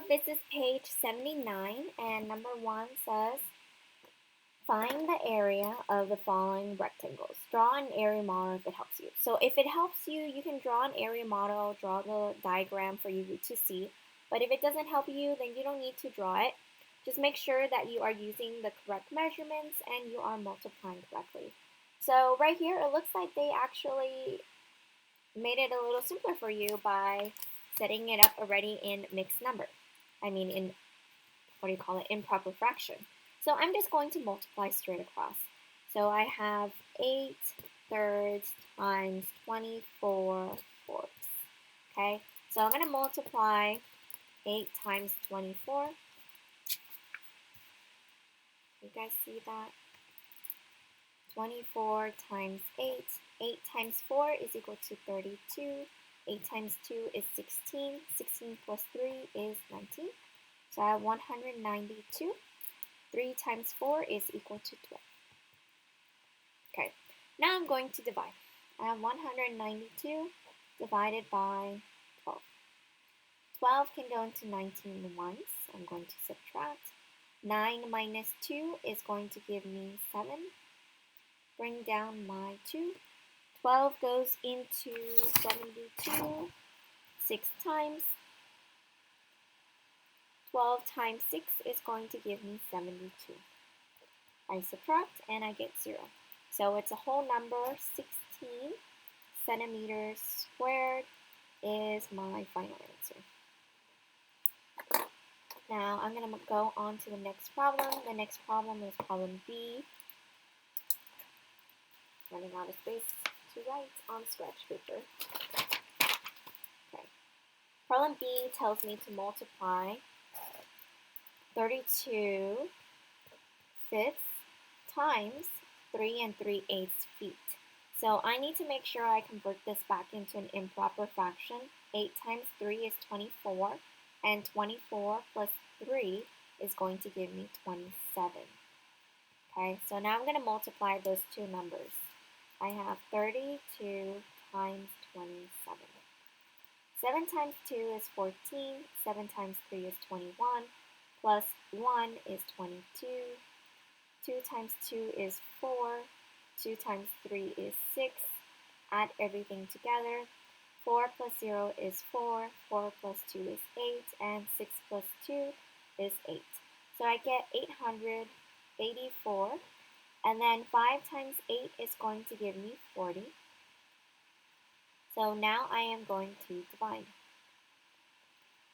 this is page 79, and number 1 says, find the area of the following rectangles. Draw an area model if it helps you. So if it helps you, you can draw an area model, draw the diagram for you to see. But if it doesn't help you, then you don't need to draw it. Just make sure that you are using the correct measurements and you are multiplying correctly. So right here, it looks like they actually made it a little simpler for you by setting it up already in mixed number. In, improper fraction. So I'm just going to multiply straight across. So I have 8 thirds times 24 fourths. Okay, so I'm going to multiply 8 times 24. You guys see that? 24 times 8. 8 times 4 is equal to 32. 8 times 2 is 16. 16 plus 3 is 19. So I have 192. 3 times 4 is equal to 12. Okay, now I'm going to divide. I have 192 divided by 12. 12 can go into 19 once. I'm going to subtract. 9 minus 2 is going to give me 7. Bring down my 2. 12 goes into 72 6 times. 12 times 6 is going to give me 72. I subtract and I get 0. So it's a whole number. 16 centimeters squared is my final answer. Now I'm going to go on to the next problem. The next problem is problem B. Running out of space to write on scratch paper. Okay. Problem B tells me to multiply 32 fifths times 3 and 3/8 feet. So I need to make sure I convert this back into an improper fraction. 8 times 3 is 24, and 24 plus 3 is going to give me 27. Okay, so now I'm going to multiply those two numbers. I have 32 times 27. 7 times 2 is 14, 7 times 3 is 21, plus 1 is 22, 2 times 2 is 4, 2 times 3 is 6, add everything together, 4 plus 0 is 4, 4 plus 2 is 8, and 6 plus 2 is 8. So I get 884, and then 5 times 8 is going to give me 40. So now I am going to divide.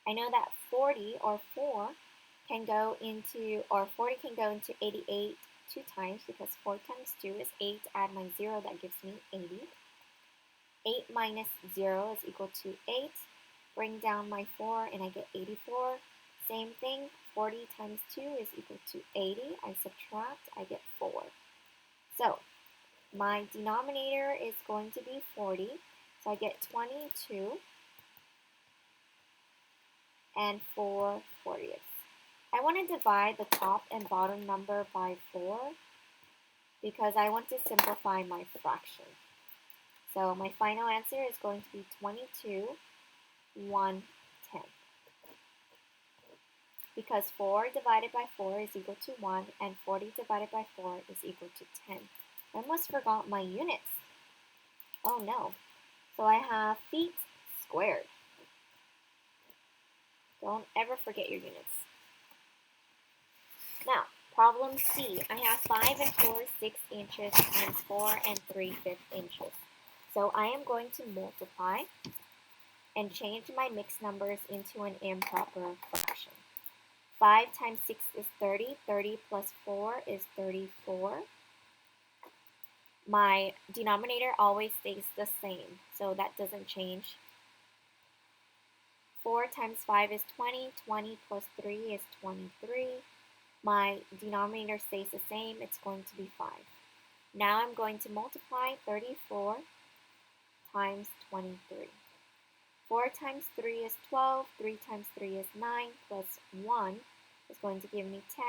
I know that 40 or 4 can go into, or 40 can go into 88 2 times because 4 times 2 is 8. Add my 0, that gives me 80. 8 minus 0 is equal to 8. Bring down my 4 and I get 84. Same thing, 40 times 2 is equal to 80. I subtract, I get 4. So my denominator is going to be 40. So I get 22 and 4 40ths. I want to divide the top and bottom number by 4 because I want to simplify my fraction. So my final answer is going to be 22 1/10. Because 4 divided by 4 is equal to 1 and 40 divided by 4 is equal to 10. I almost forgot my units. Oh no. So I have feet squared. Don't ever forget your units. Now, problem C. I have 5 and 4/6 inches times 4 and 3/5 inches. So I am going to multiply and change my mixed numbers into an improper fraction. 5 times 6 is 30. 30 plus 4 is 34. My denominator always stays the same, so that doesn't change. 4 times 5 is 20. 20 plus 3 is 23. My denominator stays the same. It's going to be 5. Now I'm going to multiply 34 times 23. 4 times 3 is 12. 3 times 3 is 9. Plus 1 is going to give me 10.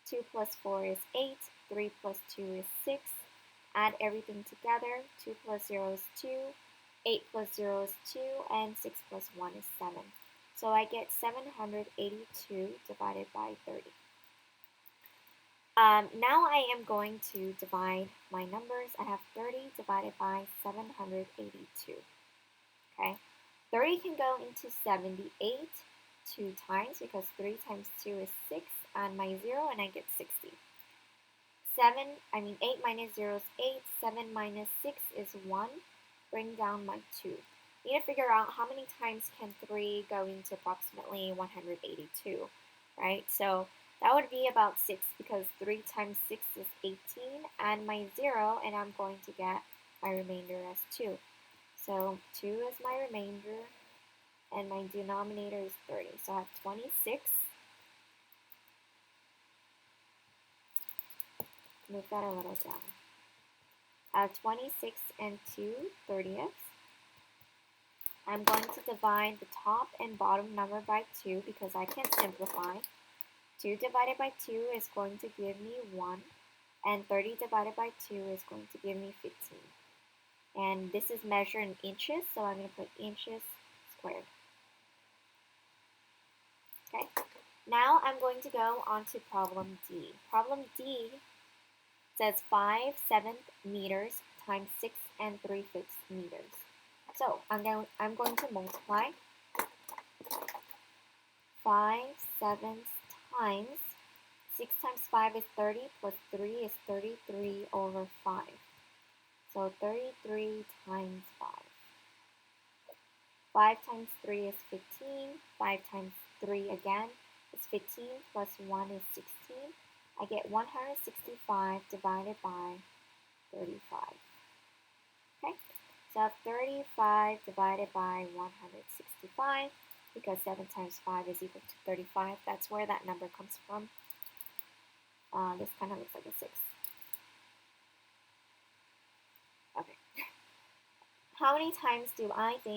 2 plus 4 is 8. 3 plus 2 is 6. Add everything together. 2 plus 0 is 2. 8 plus 0 is 2. And 6 plus 1 is 7. So I get 782 divided by 30. Now I am going to divide my numbers. I have 30 divided by 782. Okay, 30 can go into 78 2 times because 3 times 2 is 6. Add my 0 and I get 60. 8 minus 0 is 8. 7 minus 6 is 1. Bring down my 2. Need to figure out how many times can 3 go into approximately 182, right? So that would be about 6 because 3 times 6 is 18. Add my 0 and I'm going to get my remainder as 2. So 2 is my remainder and my denominator is 30. So I have 26. Move that a little down. I have 26 and 2 30ths. I'm going to divide the top and bottom number by 2 because I can simplify. 2 divided by 2 is going to give me 1, and 30 divided by 2 is going to give me 15. And this is measured in inches, so I'm going to put inches squared. Okay, now I'm going to go on to problem D. Problem D says 5/7 meters times 6 3/5 meters. So I'm going to multiply 5/7 times 6 times 5 is 30 plus 3 is 33 over 5. So 33 times 5. 5 times 3 is 15. 5 times 3 again is 15 plus 1 is 16. I get 165 divided by 35. Okay, so I have 35 divided by 165 because 7 times 5 is equal to 35. That's where that number comes from. This kind of looks like a 6. Okay. How many times do I think